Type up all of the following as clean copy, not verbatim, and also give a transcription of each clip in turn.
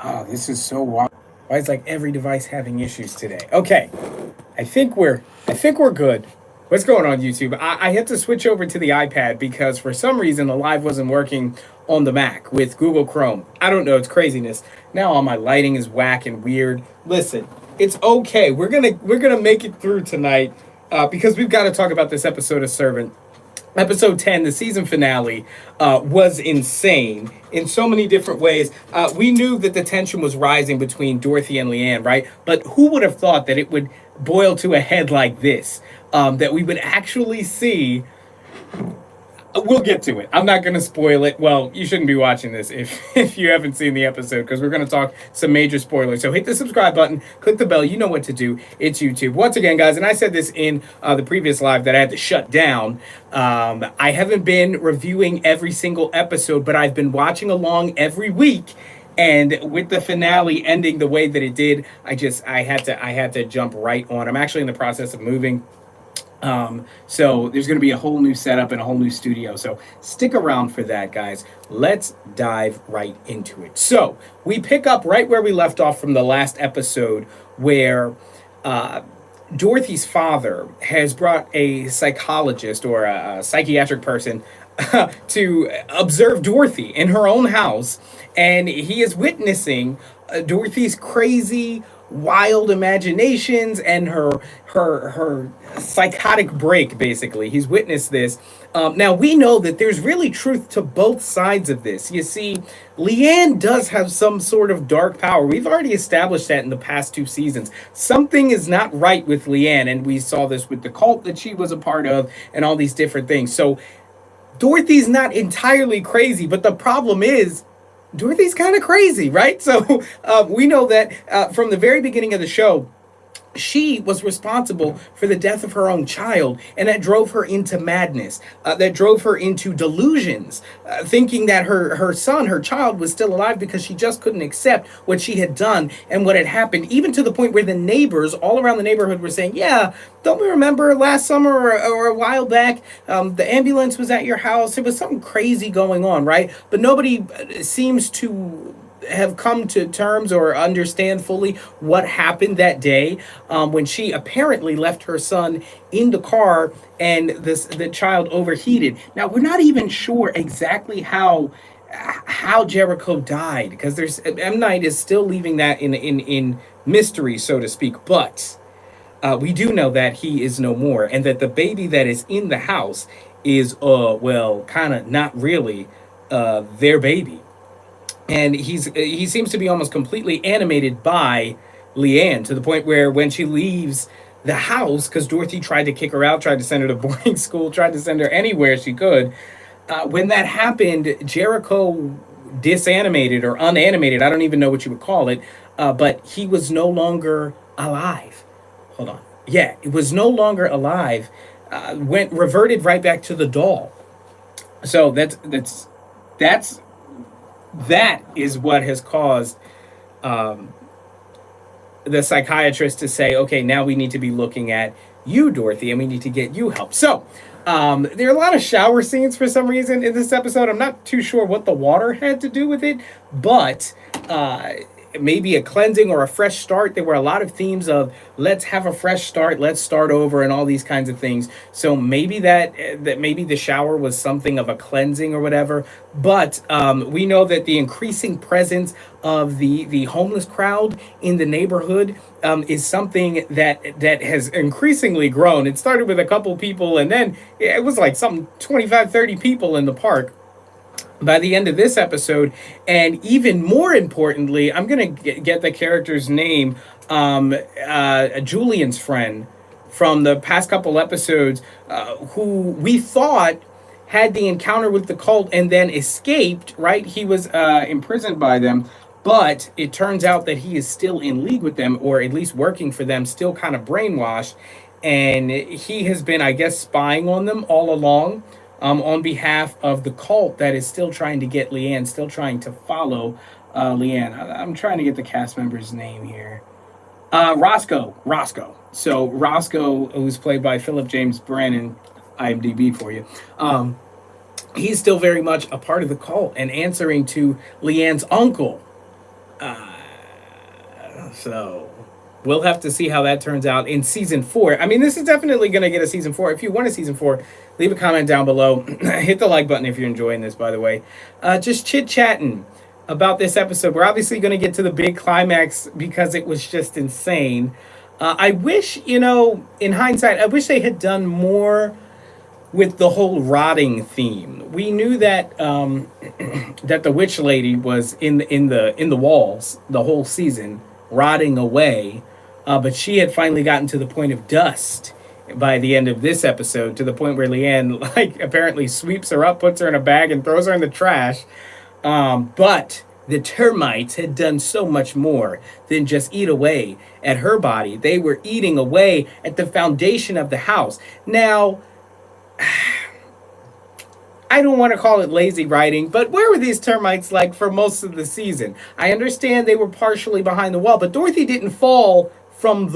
Oh, this is so wild. Why is like every device having issues today? Okay, I think we're good. What's going on YouTube? I had to switch over to the iPad because for some reason the live wasn't working on the Mac with Google Chrome. I don't know, it's craziness. Now all my lighting is whack and weird. Listen, it's okay. We're gonna make it through tonight because we've got to talk about this episode of Servant. Episode 10, the season finale, was insane in so many different ways. We knew that the tension was rising between Dorothy and Leanne, right? But who would have thought that it would boil to a head like this? That we would actually see. We'll get to it. I'm not going to spoil it. Well, you shouldn't be watching this if if you haven't seen the episode because we're going to talk some major spoilers. So hit the subscribe button, click the bell. You know what to do. It's YouTube. Once again, guys, and I said this in the previous live that I had to shut down. I haven't been reviewing every single episode, but I've been watching along every week. And with the finale ending the way that it did, I had to jump right on. I'm actually in the process of moving. So there's going to be a whole new setup and a whole new studio. So stick around for that, guys. Let's dive right into it. So we pick up right where we left off from the last episode, where Dorothy's father has brought a psychologist or a psychiatric person to observe Dorothy in her own house, and he is witnessing Dorothy's crazy, wild imaginations and her psychotic break. Basically, he's witnessed this. Now we know that there's really truth to both sides of this. You see, Leanne does have some sort of dark power. We've already established that in the past two seasons. Something is not right with Leanne, and we saw this with the cult that she was a part of and all these different things. So Dorothy's not entirely crazy, but the problem is Dorothy's kind of crazy, right? So we know that from the very beginning of the show, she was responsible for the death of her own child, and that drove her into madness. That drove her into delusions, thinking that her son, her child, was still alive because she just couldn't accept what she had done and what had happened. Even to the point where the neighbors all around the neighborhood were saying, "Yeah, don't we remember last summer or a while back? The ambulance was at your house. There was something crazy going on, right?" But nobody seems to have come to terms or understand fully what happened that day, when she apparently left her son in the car and the child overheated. Now we're not even sure exactly how Jericho died because there's M Night is still leaving that in mystery, so to speak. But we do know that he is no more, and that the baby that is in the house is well, kind of not really their baby, and he seems to be almost completely animated by Leanne, to the point where when she leaves the house, because Dorothy tried to kick her out, tried to send her to boarding school, tried to send her anywhere she could. When that happened, Jericho disanimated or unanimated, I don't even know what you would call it, but he was no longer alive. Hold on. Yeah, it was no longer alive. Went reverted right back to the doll. So that's that is what has caused the psychiatrist to say, okay, now we need to be looking at you, Dorothy, and we need to get you help. So there are a lot of shower scenes for some reason in this episode. I'm not too sure what the water had to do with it, but maybe a cleansing or a fresh start. There were a lot of themes of let's have a fresh start, let's start over, and all these kinds of things. So maybe that maybe the shower was something of a cleansing or whatever. But we know that the increasing presence of the homeless crowd in the neighborhood is something that has increasingly grown. It started with a couple people, and then it was like some 25, 30 people in the park by the end of this episode. And even more importantly, I'm gonna get the character's name, Julian's friend from the past couple episodes, who we thought had the encounter with the cult and then escaped, right? He was imprisoned by them, but it turns out that he is still in league with them, or at least working for them, still kind of brainwashed. And he has been, I guess, spying on them all along, on behalf of the cult that is still trying to get Leanne, still trying to follow Leanne. I'm trying to get the cast member's name here. Roscoe. Roscoe. So Roscoe, who's played by Philip James Brannon, IMDb for you. He's still very much a part of the cult and answering to Leanne's uncle. So we'll have to see how that turns out in season 4. I mean, this is definitely going to get a season 4. If you want a season 4, leave a comment down below. Hit the like button if you're enjoying this, by the way. Just chit chatting about this episode. We're obviously going to get to the big climax because it was just insane. I wish, in hindsight, I wish they had done more with the whole rotting theme. We knew that that the witch lady was in the walls the whole season, rotting away, but she had finally gotten to the point of dust by the end of this episode, to the point where Leanne like apparently sweeps her up, puts her in a bag, and throws her in the trash. But the termites had done so much more than just eat away at her body. They were eating away at the foundation of the house. Now, I don't want to call it lazy writing, but where were these termites like for most of the season? I understand they were partially behind the wall, but Dorothy didn't fall from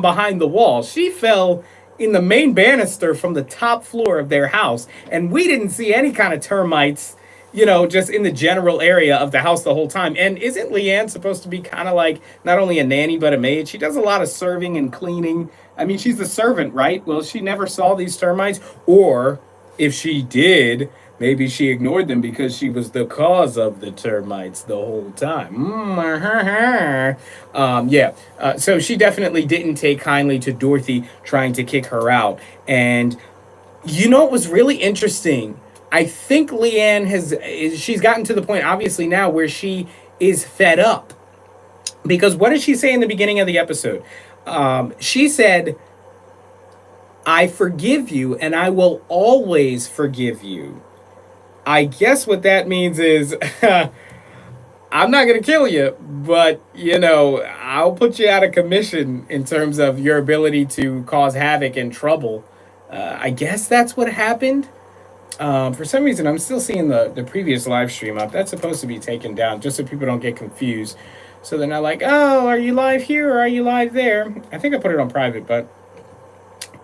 behind the wall. She fell in the main banister from the top floor of their house, and we didn't see any kind of termites, just in the general area of the house the whole time. And isn't Leanne supposed to be kind of like not only a nanny but a maid? She does a lot of serving and cleaning. I mean, she's the servant, right? Well, she never saw these termites, or if she did, maybe she ignored them because she was the cause of the termites the whole time. Yeah. So she definitely didn't take kindly to Dorothy trying to kick her out. And it was really interesting. I think Leanne she's gotten to the point, obviously, now where she is fed up. Because what did she say in the beginning of the episode? She said, "I forgive you and I will always forgive you." I guess what that means is, I'm not going to kill you, but, I'll put you out of commission in terms of your ability to cause havoc and trouble. I guess that's what happened. For some reason, I'm still seeing the previous live stream up. That's supposed to be taken down just so people don't get confused. So they're not like, oh, are you live here or are you live there? I think I put it on private, but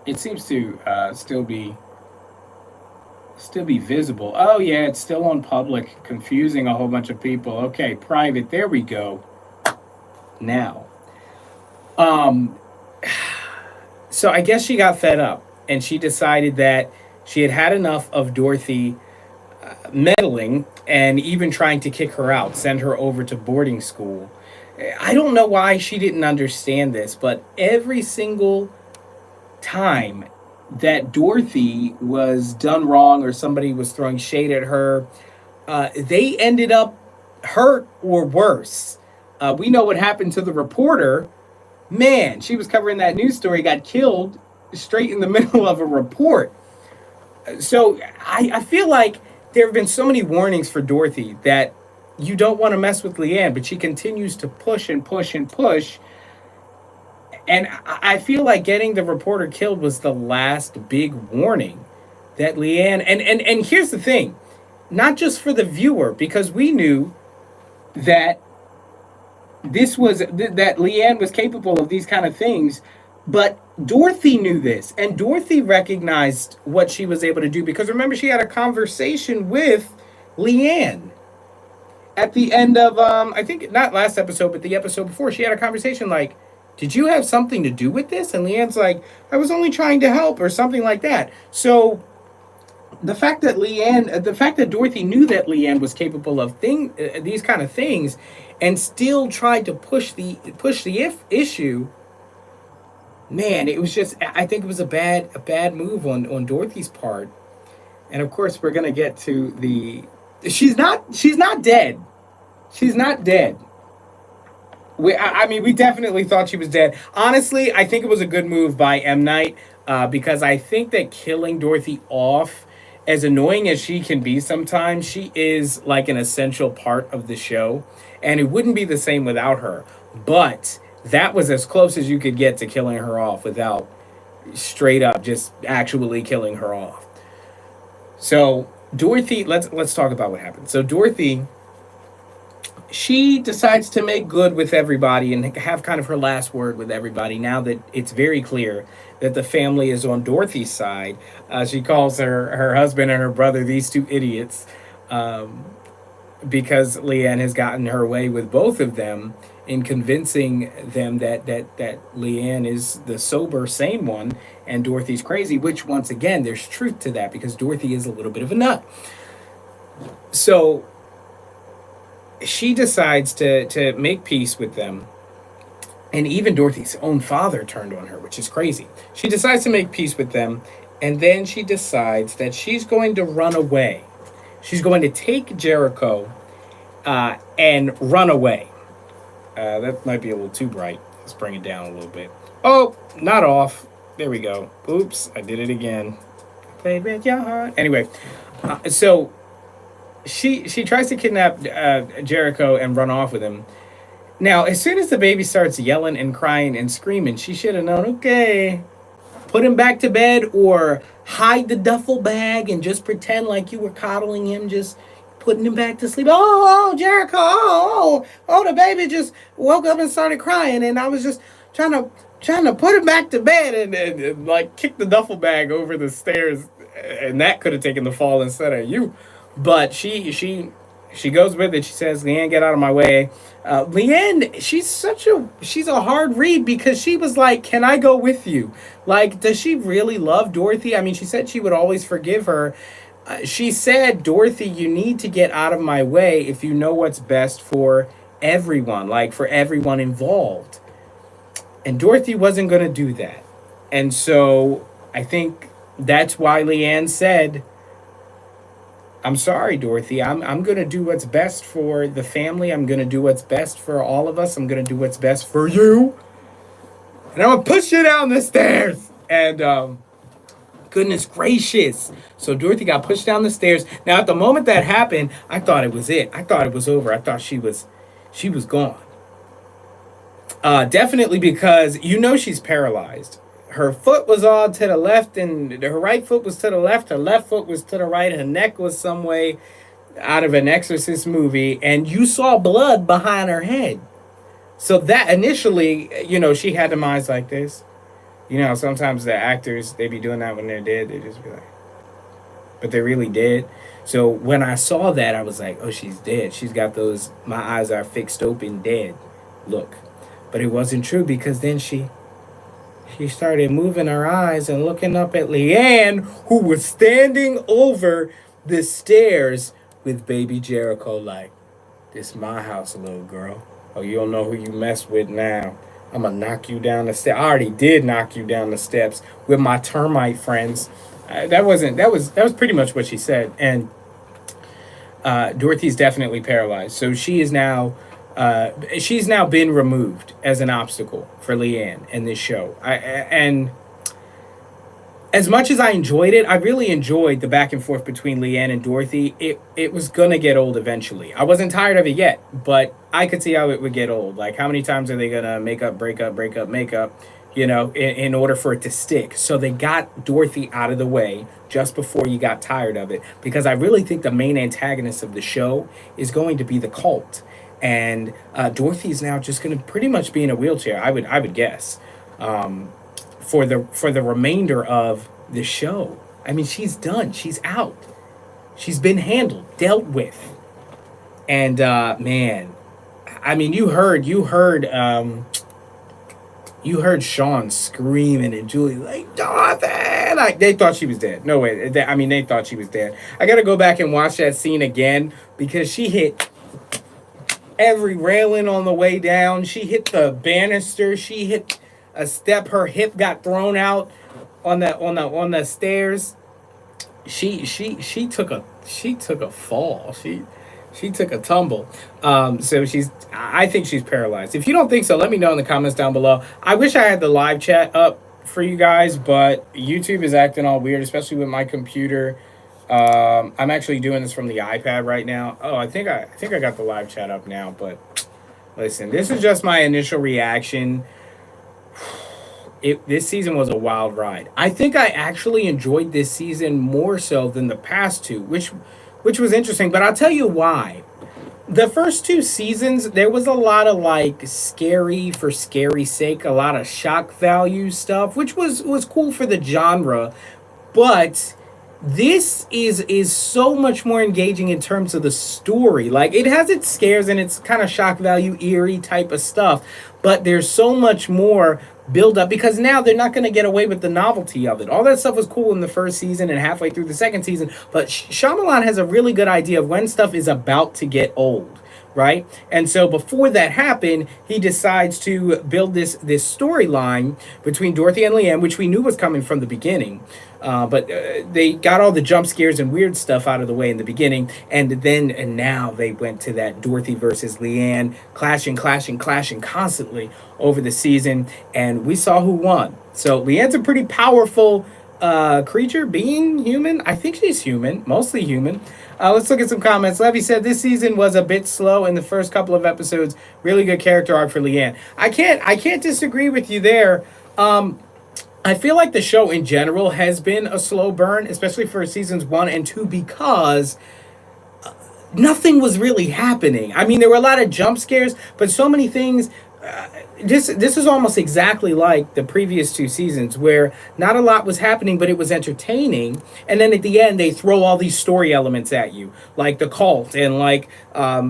it seems to still be visible. Oh yeah, it's still on public, confusing a whole bunch of people. Okay, private. There we go. Now, so I guess she got fed up and she decided that she had had enough of Dorothy meddling and even trying to kick her out, send her over to boarding school. I don't know why she didn't understand this, but every single time that Dorothy was done wrong or somebody was throwing shade at her, they ended up hurt or worse. We know what happened to the reporter. Man, she was covering that news story, got killed straight in the middle of a report. So I feel like there have been so many warnings for Dorothy that you don't want to mess with Leanne, but she continues to push and push and push. And I feel like getting the reporter killed was the last big warning that Leanne... And here's the thing. Not just for the viewer, because we knew that that Leanne was capable of these kind of things, but Dorothy knew this, and Dorothy recognized what she was able to do, because remember, she had a conversation with Leanne at the end of, I think not last episode, but the episode before. She had a conversation like, did you have something to do with this? And Leanne's like, I was only trying to help, or something like that. So the fact that Dorothy knew that Leanne was capable of these kind of things, and still tried to push the issue, man, it was just, I think it was a bad move on Dorothy's part. And of course, we're gonna get to she's not dead. She's not dead. We definitely thought she was dead. Honestly, I think it was a good move by M. Night, because I think that killing Dorothy off, as annoying as she can be sometimes, she is like an essential part of the show, and it wouldn't be the same without her. But that was as close as you could get to killing her off without straight up just actually killing her off. So Dorothy, let's talk about what happened. So Dorothy, she decides to make good with everybody and have kind of her last word with everybody now that it's very clear that the family is on Dorothy's side. She calls her husband and her brother these two idiots. because Leanne has gotten her way with both of them in convincing them that Leanne is the sober, sane one, and Dorothy's crazy. Which, once again, there's truth to that because Dorothy is a little bit of a nut. So she decides to make peace with them. And even Dorothy's own father turned on her, which is crazy. She decides to make peace with them, and then she decides that she's going to run away. She's going to take Jericho and run away. That might be a little too bright. Let's bring it down a little bit. Oh, not off. There we go. Oops, I did it again. Played with your heart. Anyway, so she tries to kidnap Jericho and run off with him. Now, as soon as the baby starts yelling and crying and screaming, she should have known, okay, put him back to bed or hide the duffel bag and just pretend like you were coddling him, just putting him back to sleep. Oh, Jericho, the baby just woke up and started crying, and I was just trying to put him back to bed and like kick the duffel bag over the stairs, and that could have taken the fall instead of you. But she goes with it. She says, Leanne, get out of my way. Leanne, she's a hard read because she was like, can I go with you? Like, does she really love Dorothy? I mean, she said she would always forgive her. She said, Dorothy, you need to get out of my way if you know what's best for everyone, like for everyone involved. And Dorothy wasn't going to do that. And so I think that's why Leanne said, I'm sorry, Dorothy. I'm going to do what's best for the family. I'm going to do what's best for all of us. I'm going to do what's best for you. And I'm going to push you down the stairs. And goodness gracious. So Dorothy got pushed down the stairs. Now, at the moment that happened, I thought it was it. I thought it was over. I thought she was gone. Definitely because she's paralyzed. Her foot was all to the left, and her right foot was to the left. Her left foot was to the right. Her neck was some way out of an Exorcist movie, and you saw blood behind her head. So that initially, she had the eyes like this. Sometimes the actors, they be doing that when they're dead. They just be like, but they really dead. So when I saw that, I was like, oh, she's dead. She's got those, my eyes are fixed open, dead look. But it wasn't true because then she started moving her eyes and looking up at Leanne, who was standing over the stairs with baby Jericho like, this my house, little girl. Oh, you don't know who you mess with now. I'm going to knock you down the steps. I already did knock you down the steps with my termite friends. That was pretty much what she said. And Dorothy's definitely paralyzed. So she's now been removed as an obstacle for Leanne in this show. And as much as I enjoyed it, I really enjoyed the back and forth between Leanne and Dorothy. It was going to get old eventually. I wasn't tired of it yet, but I could see how it would get old. Like, how many times are they going to make up, break up, make up, in order for it to stick? So they got Dorothy out of the way just before you got tired of it, because I really think the main antagonist of the show is going to be the cult. And Dorothy's now just going to pretty much be in a wheelchair, I would guess, for the remainder of the show. I mean, she's done. She's out. She's been handled, dealt with. And man, I mean, you heard Sean screaming and Julie like, Dorothy! Like, they thought she was dead. No way. They thought she was dead. I got to go back and watch that scene again because she hit every railing on the way down. She hit the banister. She hit a step. Her hip got thrown out on the stairs. She took a fall. She took a tumble. So I think she's paralyzed. If you don't think so, let me know in the comments down below. I wish I had the live chat up for you guys, but YouTube is acting all weird, especially with my computer. I'm actually doing this from the iPad right now. Oh, I think I got the live chat up now, but listen, this is just my initial reaction. This season was a wild ride. I think I actually enjoyed this season more so than the past two, which was interesting, but I'll tell you why. The first two seasons, there was a lot of like scary for scary's sake, a lot of shock value stuff, which was cool for the genre, but this is so much more engaging in terms of the story. Like, it has its scares and its kind of shock value, eerie type of stuff, but there's so much more build up because now they're not going to get away with the novelty of it. All that stuff was cool in the first season and halfway through the second season, but Shyamalan has a really good idea of when stuff is about to get old, right? And so before that happened, he decides to build this storyline between Dorothy and Leanne, which we knew was coming from the beginning. But they got all the jump scares and weird stuff out of the way in the beginning, and now they went to that Dorothy versus Leanne clashing constantly over the season, and we saw who won. So Leanne's a pretty powerful creature, being human. I think she's human, mostly human. Let's look at some comments. Levy said this season was a bit slow in the first couple of episodes. Really good character arc for Leanne. I can't disagree with you there. I feel like the show in general has been a slow burn, especially for seasons 1 and 2, because nothing was really happening. I mean, there were a lot of jump scares, but so many things. This is almost exactly like the previous 2 seasons, where not a lot was happening, but it was entertaining. And then at the end, they throw all these story elements at you, like the cult, and like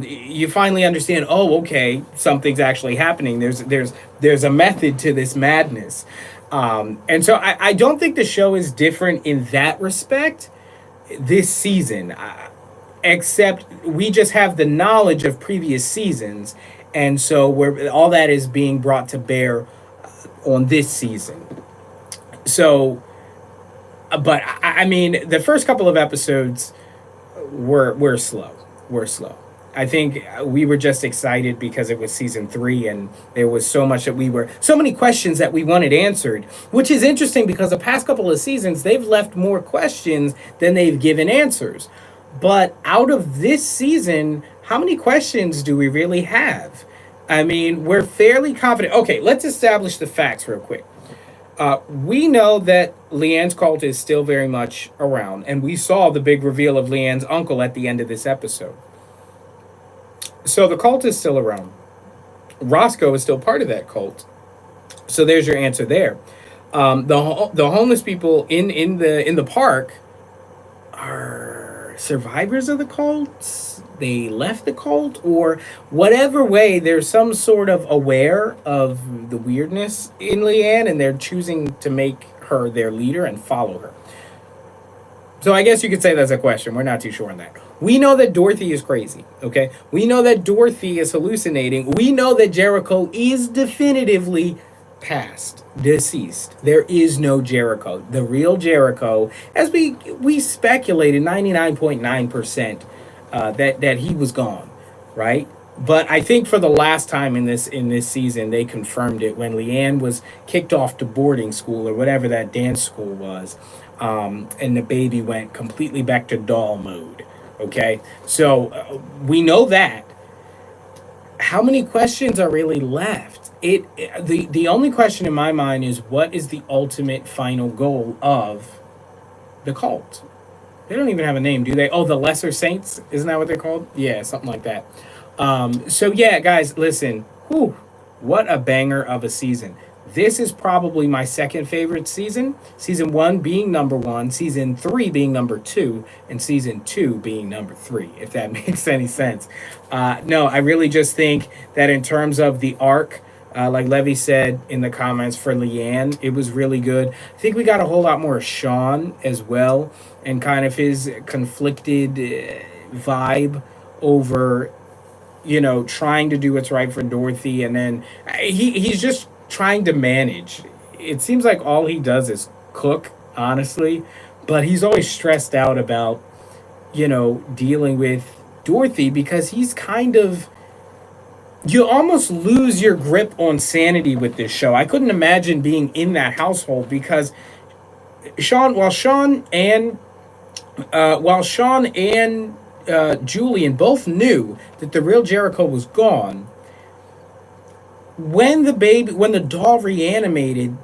you finally understand. Oh, okay, something's actually happening. There's a method to this madness. And so I don't think the show is different in that respect this season, except we just have the knowledge of previous seasons, and so all that is being brought to bear on this season. So, but I mean, the first couple of episodes were slow. Were slow. I think we were just excited because it was season 3 and there was so many questions that we wanted answered, which is interesting because the past couple of seasons, they've left more questions than they've given answers. But out of this season, how many questions do we really have? I mean, we're fairly confident. Okay, let's establish the facts real quick. We know that Leanne's cult is still very much around, and we saw the big reveal of Leanne's uncle at the end of this episode. So the cult is still around. Roscoe is still part of that cult. So there's your answer there. The homeless people in the park are survivors of the cult. They left the cult, or whatever way. There's some sort of aware of the weirdness in Leanne, and they're choosing to make her their leader and follow her. So I guess you could say that's a question. We're not too sure on that. We know that Dorothy is crazy, okay? We know that Dorothy is hallucinating. We know that Jericho is definitively past, deceased. There is no Jericho. The real Jericho, as we speculated, 99.9% that he was gone, right? But I think for the last time in this season, they confirmed it when Leanne was kicked off to boarding school or whatever that dance school was, and the baby went completely back to doll mode. Okay, so we know that. How many questions are really left? The only question in my mind is, what is the ultimate final goal of the cult? They don't even have a name, do they? Oh, the Lesser Saints? Isn't that what they're called? Yeah, something like that. So yeah, guys, listen. Whew, what a banger of a season. This is probably my second favorite season. Season 1 being number 1, season 3 being number 2, and season 2 being number 3, if that makes any sense. No, I really just think that in terms of the arc, like Levy said in the comments for Leanne, it was really good. I think we got a whole lot more of Sean as well, and kind of his conflicted vibe over, trying to do what's right for Dorothy, and then he's just trying to manage. It seems like all he does is cook, honestly, but he's always stressed out about, dealing with Dorothy, because he's kind of, you almost lose your grip on sanity with this show. I couldn't imagine being in that household, because while Sean and Julian both knew that the real Jericho was gone, when the doll reanimated,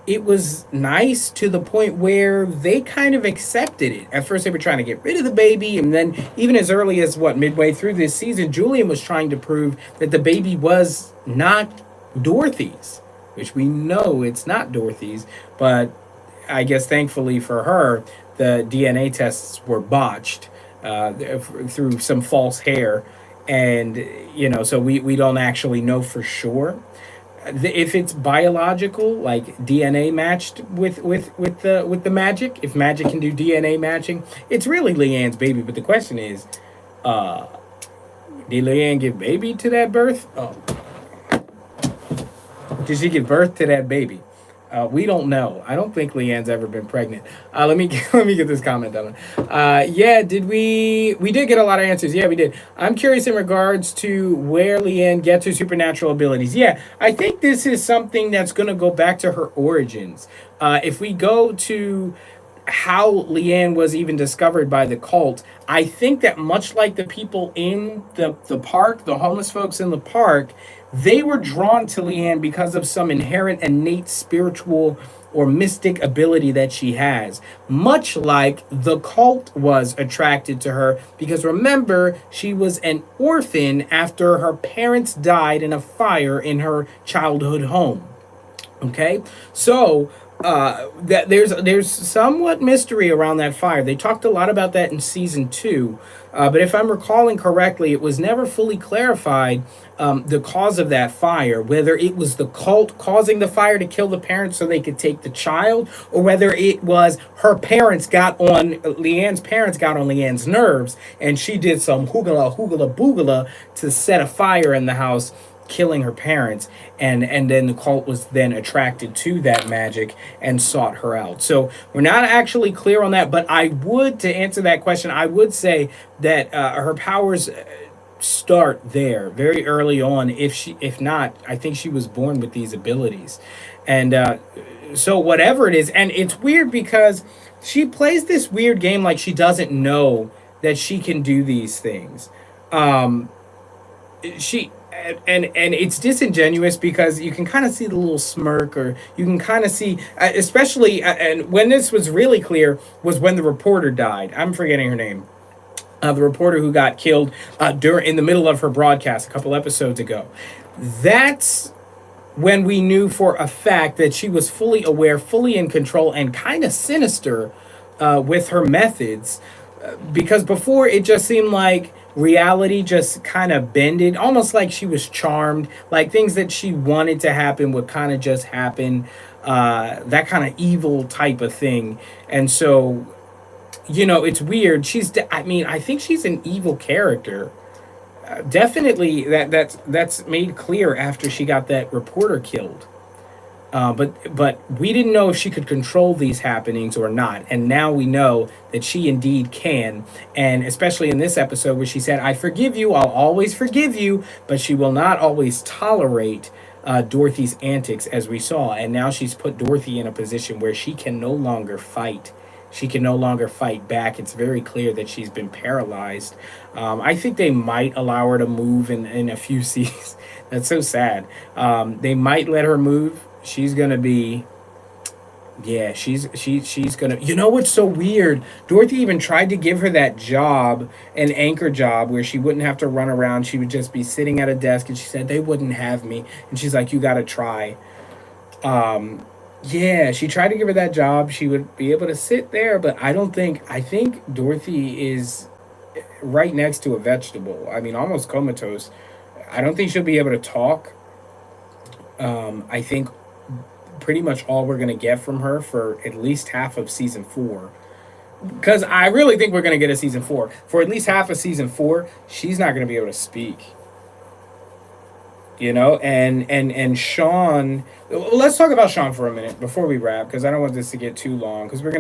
it was nice to the point where they kind of accepted it. At first they were trying to get rid of the baby, and then even as early as midway through this season, Julian was trying to prove that the baby was not Dorothy's, which we know it's not Dorothy's, but I guess thankfully for her, the DNA tests were botched through some false hair, and so we don't actually know for sure if it's biological, like DNA matched with the magic. If magic can do DNA matching, it's really Leanne's baby. But the question is, uh, did Leanne give baby to that birth? Oh, did she give birth to that baby? We don't know. I don't think Leanne's ever been pregnant. Let me let me get this comment done. Yeah, did we did get a lot of answers? Yeah, we did. I'm curious in regards to where Leanne gets her supernatural abilities. Yeah, I think this is something that's going to go back to her origins. If we go to how Leanne was even discovered by the cult, I think that much like the people in the park, the homeless folks in the park, they were drawn to Leanne because of some inherent innate spiritual or mystic ability that she has. Much like the cult was attracted to her because remember, she was an orphan after her parents died in a fire in her childhood home. Okay, so that there's somewhat mystery around that fire. They talked a lot about that in season two, but if I'm recalling correctly, it was never fully clarified the cause of that fire. Whether it was the cult causing the fire to kill the parents so they could take the child, or whether it was her parents got on Leanne's parents got on Leanne's nerves, and she did some hoogala hoogala boogala to set a fire in the house, killing her parents, and then the cult was then attracted to that magic and sought her out. So we're not actually clear on that, but I would, to answer that question, I would say that her powers start there very early on. If not, I think she was born with these abilities. And so whatever it is, and it's weird because she plays this weird game like she doesn't know that she can do these things. She and it's disingenuous because you can kind of see the little smirk, or you can kind of see, especially and when this was really clear was when the reporter died. I'm forgetting her name. The reporter who got killed during in the middle of her broadcast a couple episodes ago. That's when we knew for a fact that she was fully aware, fully in control, and kind of sinister with her methods. Because before it just seemed like reality just kind of bended, almost like she was charmed, like things that she wanted to happen would kind of just happen, that kind of evil type of thing. And so, it's weird. I think she's an evil character. Definitely that's made clear after she got that reporter killed. But we didn't know if she could control these happenings or not, and now we know that she indeed can. And especially in this episode where she said, "I forgive you, I'll always forgive you," but she will not always tolerate Dorothy's antics, as we saw. And now she's put Dorothy in a position where she can no longer fight. She can no longer fight back. It's very clear that she's been paralyzed. I think they might allow her to move in a few seasons. That's so sad. They might let her move. She's gonna be, yeah. She's gonna. You know what's so weird? Dorothy even tried to give her that job, an anchor job, where she wouldn't have to run around. She would just be sitting at a desk, and she said they wouldn't have me. And she's like, "You gotta try." Yeah, she tried to give her that job. She would be able to sit there, but I don't think. I think Dorothy is right next to a vegetable. I mean, almost comatose. I don't think she'll be able to talk. I think pretty much all we're going to get from her for at least half of season four. Because I really think we're going to get a season four. For at least half of season four, she's not going to be able to speak. And Sean. Well, let's talk about Sean for a minute before we wrap, because I don't want this to get too long. Because we're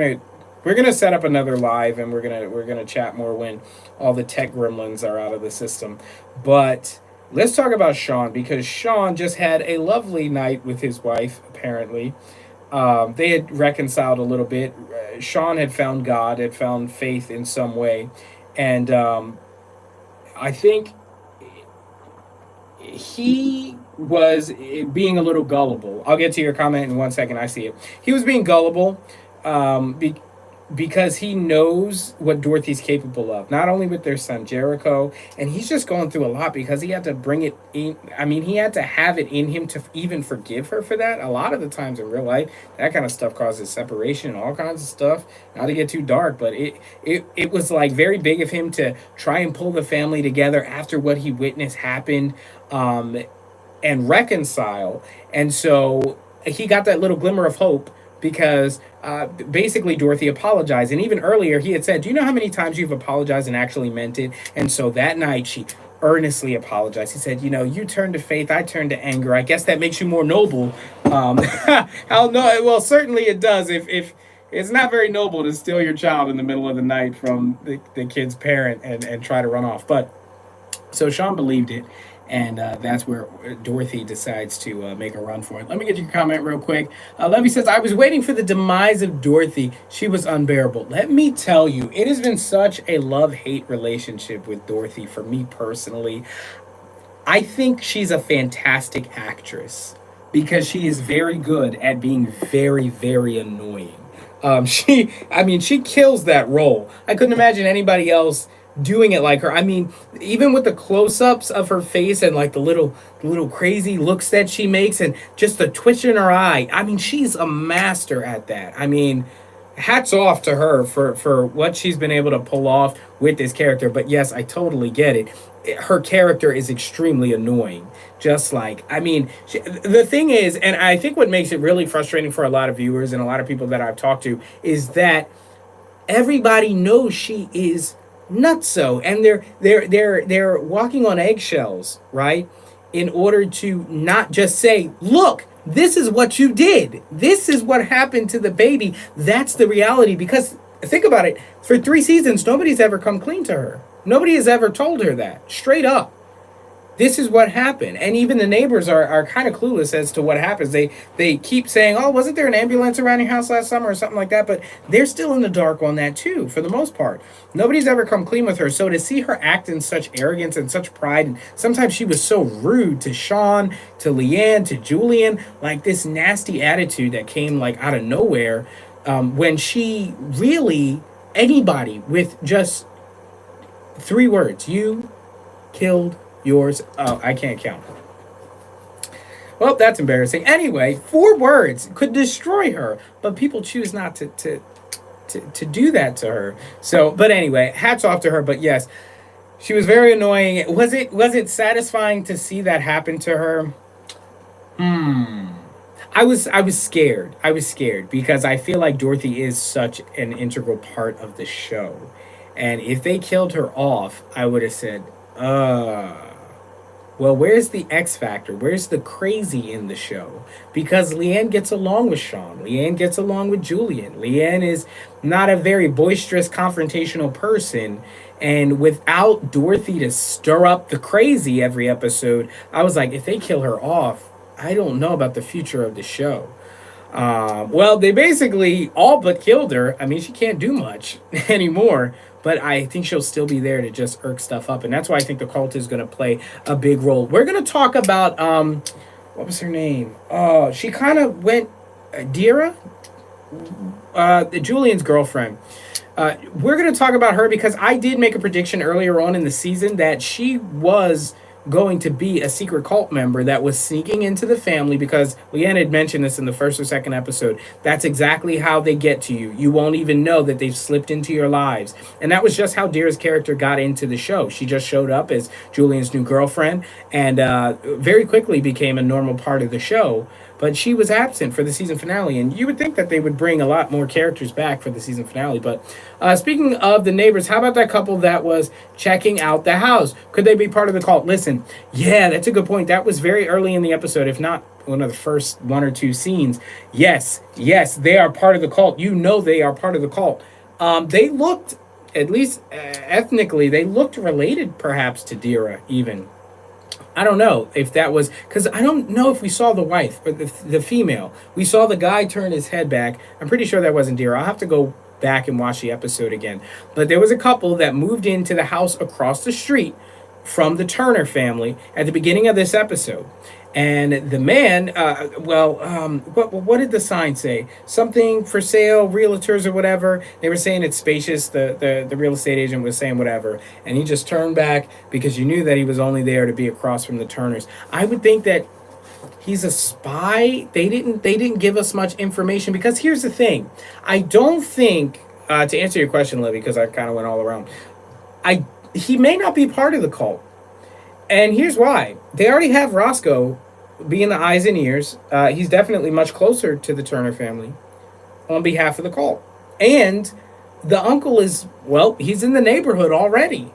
gonna set up another live, and we're gonna chat more when all the tech gremlins are out of the system. But let's talk about Sean, because Sean just had a lovely night with his wife, apparently. They had reconciled a little bit. Sean had found God, had found faith in some way. And I think he was being a little gullible. I'll get to your comment in 1 second. I see it. He was being gullible. because he knows what Dorothy's capable of, not only with their son Jericho, and he's just going through a lot because he had to bring it in. I mean, he had to have it in him to even forgive her for that. A lot of the times in real life, that kind of stuff causes separation and all kinds of stuff. Not to get too dark, but it was like very big of him to try and pull the family together after what he witnessed happened, and reconcile. And so he got that little glimmer of hope because basically Dorothy apologized. And even earlier, he had said, "Do you know how many times you've apologized and actually meant it?" And so that night, she earnestly apologized. He said, "You know, you turned to faith, I turned to anger. I guess that makes you more noble." How no? Well, certainly it does. If it's not very noble to steal your child in the middle of the night from the kid's parent and try to run off. But so Sean believed it, and that's where Dorothy decides to make a run for it. Let me get your comment real quick. Levy says, "I was waiting for the demise of Dorothy. She was unbearable." Let me tell you, it has been such a love-hate relationship with Dorothy for me personally. I think she's a fantastic actress because she is very good at being very, very annoying. I mean, she kills that role. I couldn't imagine anybody else doing it like her. I mean, even with the close-ups of her face and like the little crazy looks that she makes and just the twitch in her eye. I mean, she's a master at that. I mean, hats off to her for what she's been able to pull off with this character. But yes, I totally get it. Her character is extremely annoying. Just like, I mean, the thing is, and I think what makes it really frustrating for a lot of viewers and a lot of people that I've talked to is that everybody knows she is nutso, and they're walking on eggshells, right? In order to not just say, "Look, this is what you did. This is what happened to the baby." That's the reality. Because think about it, for 3 seasons, nobody's ever come clean to her. Nobody has ever told her that straight up. This is what happened. And even the neighbors are kind of clueless as to what happens. They keep saying, "Oh, wasn't there an ambulance around your house last summer," or something like that, but they're still in the dark on that too, for the most part. Nobody's ever come clean with her. So to see her act in such arrogance and such pride, and sometimes she was so rude to Sean, to Leanne, to Julian, like this nasty attitude that came like out of nowhere, when she really, anybody with just 3 words, "You killed yours." Oh, I can't count. Well, that's embarrassing. Anyway, 4 words could destroy her, but people choose not to do that to her. So, but anyway, hats off to her. But yes, she was very annoying. Was it satisfying to see that happen to her? I was scared. I was scared because I feel like Dorothy is such an integral part of the show. And if they killed her off, I would have said, well, where's the X factor? Where's the crazy in the show? Because Leanne gets along with Sean. Leanne gets along with Julian. Leanne is not a very boisterous, confrontational person. And without Dorothy to stir up the crazy every episode, I was like, if they kill her off, I don't know about the future of the show. Well, they basically all but killed her. I mean, she can't do much anymore, but I think she'll still be there to just irk stuff up. And that's why I think the cult is going to play a big role. We're going to talk about, what was her name? She kind of went, Dira? Julian's girlfriend. We're going to talk about her because I did make a prediction earlier on in the season that she was going to be a secret cult member that was sneaking into the family, because Leanne had mentioned this in the first or second episode. That's exactly how they get to you. You won't even know that they've slipped into your lives. And that was just how Dira's character got into the show. She just showed up as Julian's new girlfriend and very quickly became a normal part of the show. But she was absent for the season finale, and you would think that they would bring a lot more characters back for the season finale. But speaking of the neighbors, how about that couple that was checking out the house? Could they be part of the cult? Listen, yeah, that's a good point. That was very early in the episode, if not one of the first 1 or 2 scenes. Yes, they are part of the cult. You know they are part of the cult. They looked, at least ethnically, they looked related perhaps to Dira even. I don't know if that was, because I don't know if we saw the wife or the female. We saw the guy turn his head back. I'm pretty sure that wasn't Dira. I'll have to go back and watch the episode again. But there was a couple that moved into the house across the street from the Turner family at the beginning of this episode. And the man, what did the sign say? Something for sale, realtors or whatever. They were saying it's spacious. The real estate agent was saying whatever, and he just turned back because you knew that he was only there to be across from the Turners. I would think that he's a spy. They didn't give us much information because here's the thing. I don't think to answer your question, Livy, because I kind of went all around. He may not be part of the cult. And here's why. They already have Roscoe being the eyes and ears. He's definitely much closer to the Turner family on behalf of the cult. And the uncle is, well, he's in the neighborhood already.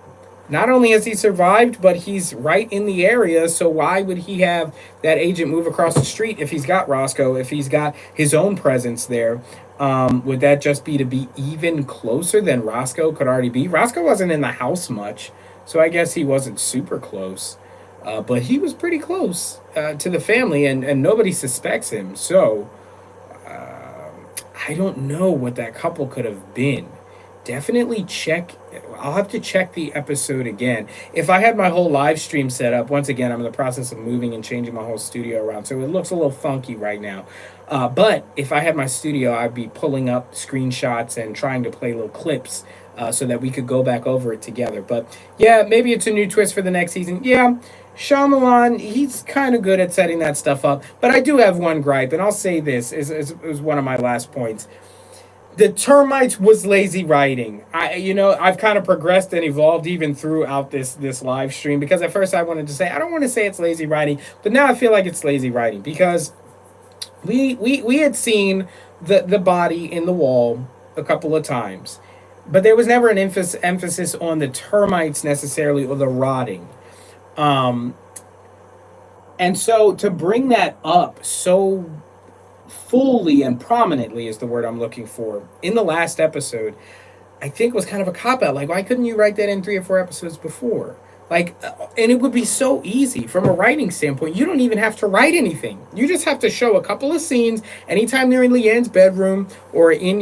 Not only has he survived, but he's right in the area. So why would he have that agent move across the street if he's got Roscoe, if he's got his own presence there? Would that just be to be even closer than Roscoe could already be? Roscoe wasn't in the house much. So I guess he wasn't super close, but he was pretty close to the family, and nobody suspects him. So I don't know what that couple could have been. Definitely check. I'll have to check the episode again. If I had my whole live stream set up, once again, I'm in the process of moving and changing my whole studio around, so it looks a little funky right now. But if I had my studio, I'd be pulling up screenshots and trying to play little clips so that we could go back over it together. But yeah, maybe it's a new twist for the next season. Yeah, Shyamalan, he's kind of good at setting that stuff up. But I do have one gripe, and I'll say this is one of my last points. The termites was lazy writing. I've kind of progressed and evolved even throughout this live stream, because at first I wanted to say, I don't want to say it's lazy writing, but now I feel like it's lazy writing because we had seen the body in the wall a couple of times, but there was never an emphasis on the termites necessarily or the rotting. And so to bring that up so fully and prominently is the word I'm looking for in the last episode, I think was kind of a cop-out. Like, why couldn't you write that in 3 or 4 episodes before? Like, and it would be so easy from a writing standpoint. You don't even have to write anything. You just have to show a couple of scenes anytime they're in Leanne's bedroom or in,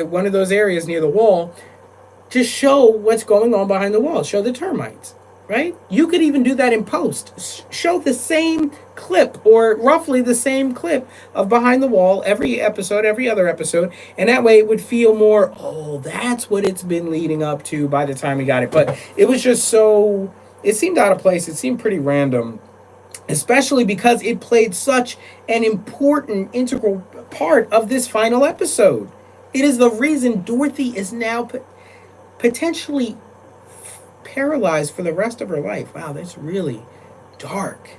one of those areas near the wall. Just show what's going on behind the wall. Show the termites, right? You could even do that in post. Show the same clip or roughly the same clip of behind the wall every episode, every other episode. And that way it would feel more, oh, that's what it's been leading up to by the time we got it. But it was just so... It seemed out of place. It seemed pretty random, especially because it played such an important, integral part of this final episode. It is the reason Dorothy is now potentially paralyzed for the rest of her life. Wow, that's really dark.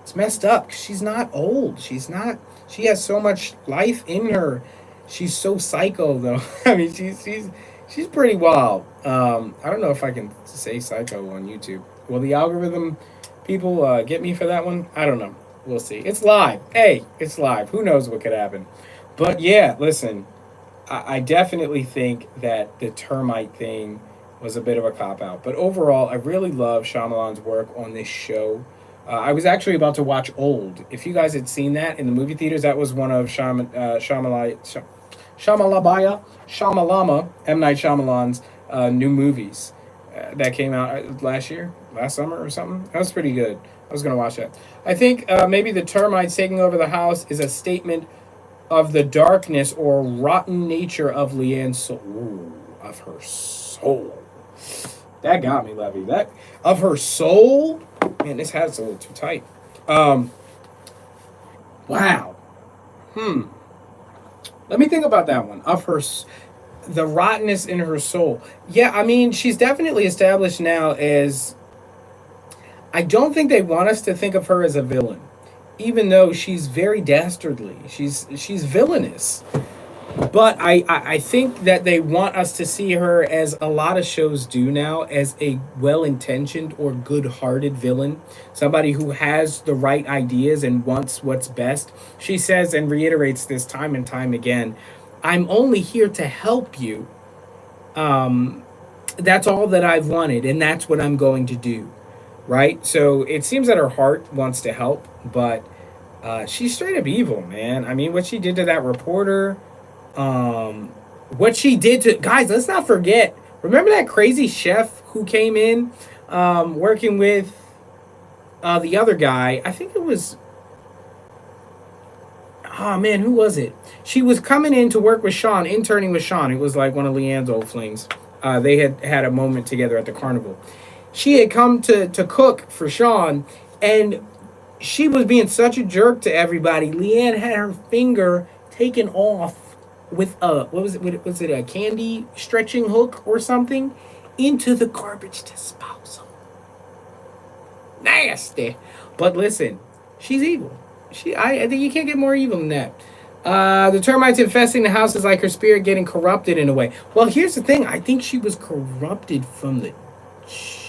It's messed up. She's not old. She has so much life in her. She's so psycho, though. I mean, she's pretty wild. I don't know if I can say psycho on YouTube. Will the algorithm people get me for that one? I don't know. We'll see. It's live. Hey, it's live. Who knows what could happen? But yeah, listen, I definitely think that the termite thing was a bit of a cop-out. But overall, I really love Shyamalan's work on this show. I was actually about to watch Old. If you guys had seen that in the movie theaters, that was one of Shyamalama, M. Night Shyamalan's new movies that came out last summer or something. That was pretty good. I was going to watch that. I think maybe the termites taking over the house is a statement of the darkness or rotten nature of Leanne's soul. Ooh, of her soul. That got me, Levy. That of her soul. Man, this hat's a little too tight. Wow. Let me think about that one. Of her, the rottenness in her soul. Yeah, I mean, she's definitely established now as... I don't think they want us to think of her as a villain, even though she's very dastardly. She's villainous. But I think that they want us to see her, as a lot of shows do now, as a well-intentioned or good-hearted villain. Somebody who has the right ideas and wants what's best. She says and reiterates this time and time again, I'm only here to help you. That's all that I've wanted, and that's what I'm going to do. Right? So it seems that her heart wants to help, but she's straight up evil, man. I mean, what she did to that reporter... what she did to... Guys, let's not forget. Remember that crazy chef who came in working with the other guy. I think it was, oh man, who was it? She was coming in to work with Sean, interning with Sean. It was like one of Leanne's old flings. They had had a moment together at the carnival. She had come to cook for Sean, and she was being such a jerk to everybody. Leanne had her finger taken off with a, what was it? Was it a candy stretching hook or something into the garbage disposal? Nasty. But listen, she's evil. I think you can't get more evil than that. The termites infesting the house is like her spirit getting corrupted in a way. Well, here's the thing. I think she was corrupted from the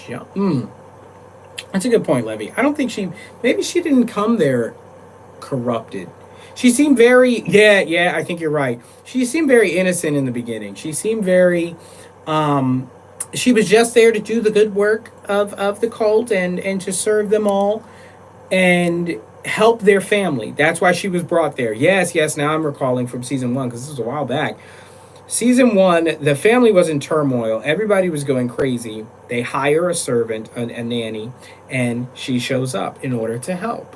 jump. That's a good point, Levy. I don't think maybe she didn't come there corrupted. She seemed very, yeah, I think you're right. She seemed very innocent in the beginning. She seemed very, she was just there to do the good work of the cult and to serve them all and help their family. That's why she was brought there. Yes, now I'm recalling from season 1, because this was a while back. Season 1, the family was in turmoil. Everybody was going crazy. They hire a servant, a nanny, and she shows up in order to help.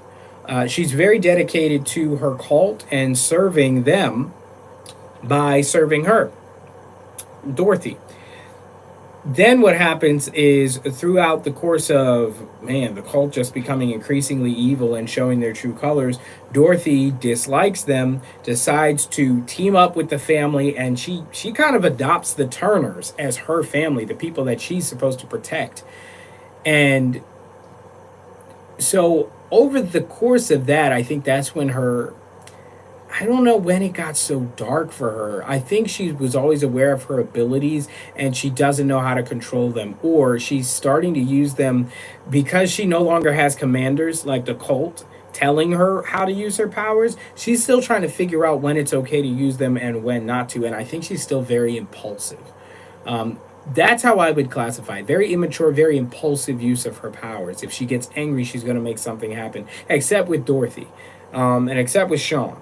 She's very dedicated to her cult and serving them by serving her, Dorothy. Then what happens is throughout the course of, the cult just becoming increasingly evil and showing their true colors, Dorothy dislikes them, decides to team up with the family, and she kind of adopts the Turners as her family, the people that she's supposed to protect. And so over the course of that, I think that's when I don't know when it got so dark for her. I think she was always aware of her abilities and she doesn't know how to control them. Or she's starting to use them because she no longer has commanders like the cult telling her how to use her powers. She's still trying to figure out when it's okay to use them and when not to. And I think she's still very impulsive. That's how I would classify it. Very immature, very impulsive use of her powers. If she gets angry, she's going to make something happen. Except with Dorothy, and except with Sean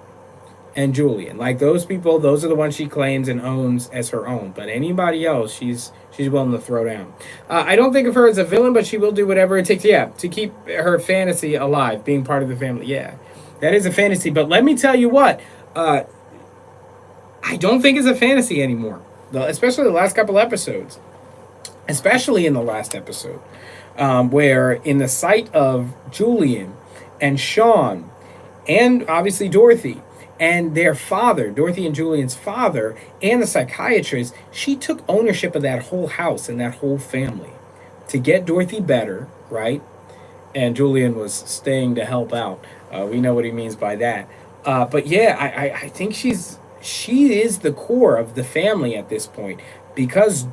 and Julian. Like those people, those are the ones she claims and owns as her own. But anybody else, she's willing to throw down. I don't think of her as a villain, but she will do whatever it takes. Yeah, to keep her fantasy alive, being part of the family. Yeah, that is a fantasy. But let me tell you what, I don't think it's a fantasy anymore. Especially the last couple episodes. Especially in the last episode, where in the sight of Julian and Sean, and obviously Dorothy, and their father, Dorothy and Julian's father, and the psychiatrist, she took ownership of that whole house and that whole family to get Dorothy better, right? And Julian was staying to help out. We know what he means by that. But yeah, I think she is the core of the family at this point, because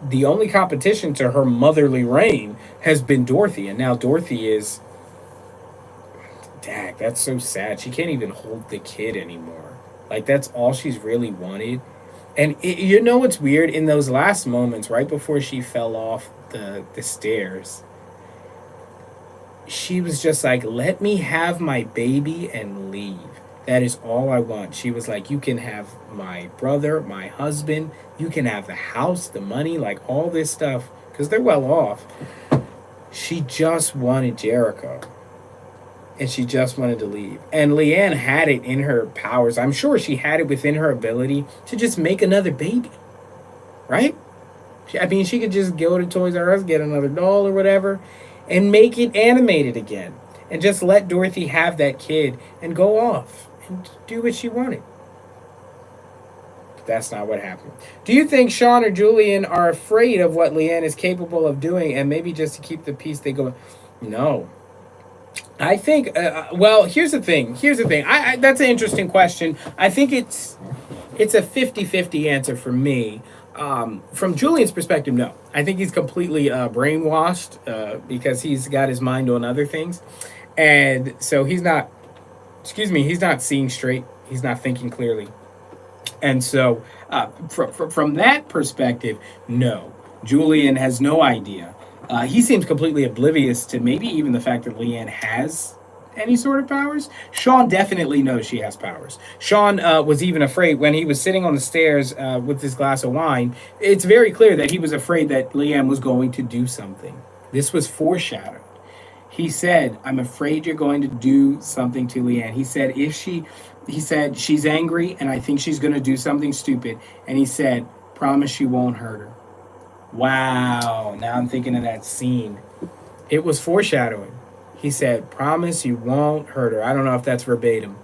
the only competition to her motherly reign has been Dorothy, and now Dorothy is, dang, that's so sad. She can't even hold the kid anymore. Like, that's all she's really wanted. And you know what's weird? In those last moments, right before she fell off the stairs, she was just like, let me have my baby and leave. That is all I want. She was like, you can have my brother, my husband, you can have the house, the money, like all this stuff, because they're well off. She just wanted Jericho. And she just wanted to leave. And Leanne had it in her powers. I'm sure she had it within her ability to just make another baby. Right? She could just go to Toys R Us, get another doll or whatever, and make it animated again. And just let Dorothy have that kid and go off and do what she wanted. But that's not what happened. Do you think Sean or Julian are afraid of what Leanne is capable of doing, and maybe just to keep the peace they go? No. I think, well, here's the thing. That's an interesting question. I think it's a 50-50 answer for me. From Julian's perspective, no. I think he's completely brainwashed because he's got his mind on other things. And so he's not seeing straight. He's not thinking clearly. And so from that perspective, no. Julian has no idea. He seems completely oblivious to maybe even the fact that Leanne has any sort of powers. Sean definitely knows she has powers. Sean was even afraid when he was sitting on the stairs with this glass of wine. It's very clear that he was afraid that Leanne was going to do something. This was foreshadowed. He said, I'm afraid you're going to do something to Leanne. He said, she's angry and I think she's going to do something stupid. And he said, promise you won't hurt her. Wow. Now I'm thinking of that scene. It was foreshadowing. He said, promise you won't hurt her. I don't know if that's verbatim.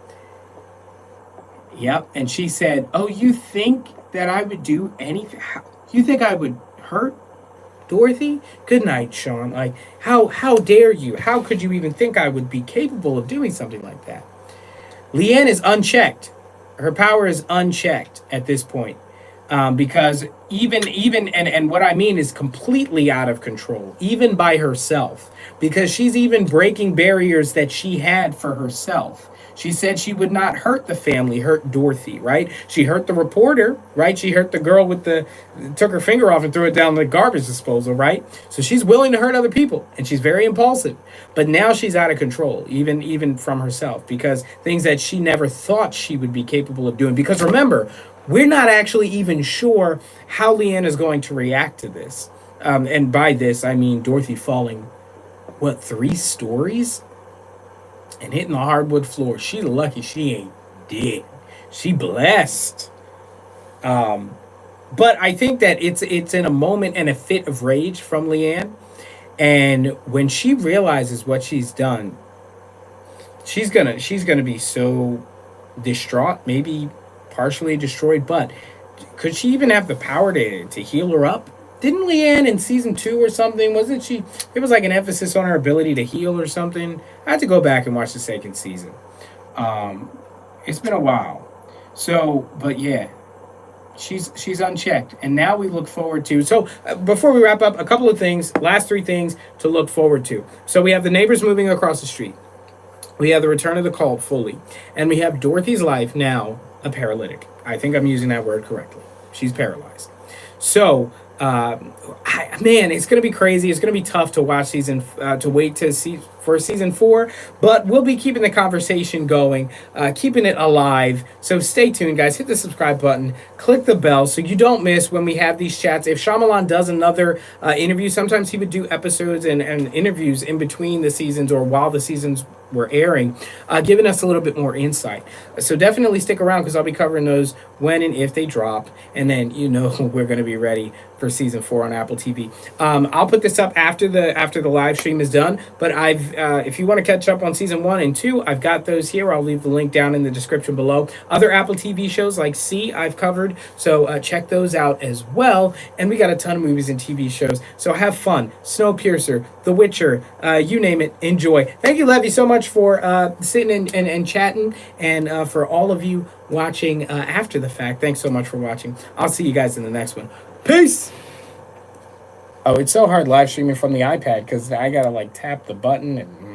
Yep. And she said, oh, you think that I would do anything? You think I would hurt Dorothy? Good night, Sean. Like, how dare you? How could you even think I would be capable of doing something like that? Leanne is unchecked. Her power is unchecked at this point. Because and what I mean is completely out of control, even by herself, because she's even breaking barriers that she had for herself. She said she would not hurt the family, hurt Dorothy, right? She hurt the reporter, right? She hurt the girl took her finger off and threw it down the garbage disposal, right? So she's willing to hurt other people, and she's very impulsive. But now she's out of control, even from herself, because things that she never thought she would be capable of doing. Because remember, we're not actually even sure how Leanne is going to react to this. And by this, I mean Dorothy falling, 3 stories? And hitting the hardwood floor. She lucky she ain't dead. She blessed. But I think that it's in a moment and a fit of rage from Leanne. And when she realizes what she's done, she's gonna be so distraught, maybe partially destroyed. But could she even have the power to heal her up? Didn't Leanne in season 2 or something, wasn't she? It was like an emphasis on her ability to heal or something. I had to go back and watch the second season. It's been a while. So, but yeah, she's unchecked. And now we look forward to, so before we wrap up, a couple of things, last 3 things to look forward to. So we have the neighbors moving across the street. We have the return of the cult fully. And we have Dorothy's life now a paralytic. I think I'm using that word correctly. She's paralyzed. So, man, it's gonna be crazy. It's gonna be tough to watch to wait to see for season 4, but we'll be keeping the conversation going, keeping it alive. So stay tuned, guys. Hit the subscribe button, click the bell so you don't miss when we have these chats. If Shyamalan does another interview, sometimes he would do episodes and interviews in between the seasons or while the seasons were airing, giving us a little bit more insight. So definitely stick around because I'll be covering those when and if they drop, and then we're going to be ready for season 4 on Apple TV. I'll put this up after the live stream is done, but if you want to catch up on season 1 and 2, I've got those here. I'll leave the link down in the description below. Other Apple TV shows like See, I've covered, so check those out as well. And we got a ton of movies and TV shows, so have fun. Snowpiercer, The Witcher, you name it, enjoy. Thank you, Levy, so much for sitting and chatting, and for all of you watching after the fact. Thanks so much for watching. I'll see you guys in the next one. Peace. Oh, it's so hard live streaming from the iPad because I gotta tap the button and